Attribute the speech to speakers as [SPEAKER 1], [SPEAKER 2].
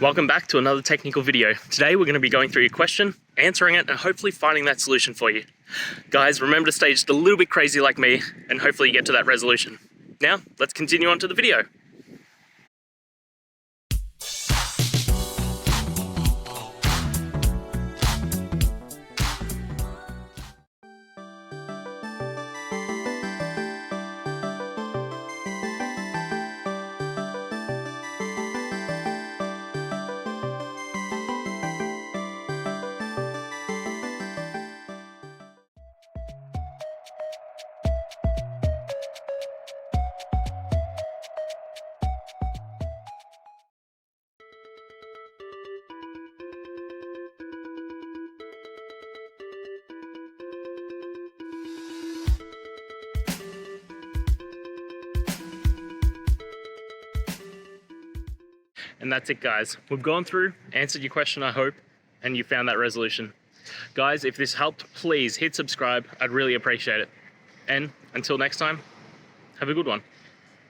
[SPEAKER 1] Welcome back to another technical video. Today we're going to be going through your question, answering it, and hopefully finding that solution for you. Guys, remember to stay just a little bit crazy like me, and hopefully you get to that resolution. Now, let's continue on to the video. And that's it, guys. We've gone through, answered your question, I hope, and you found that resolution. Guys, if this helped, please hit subscribe. I'd really appreciate it. And until next time, have a good one.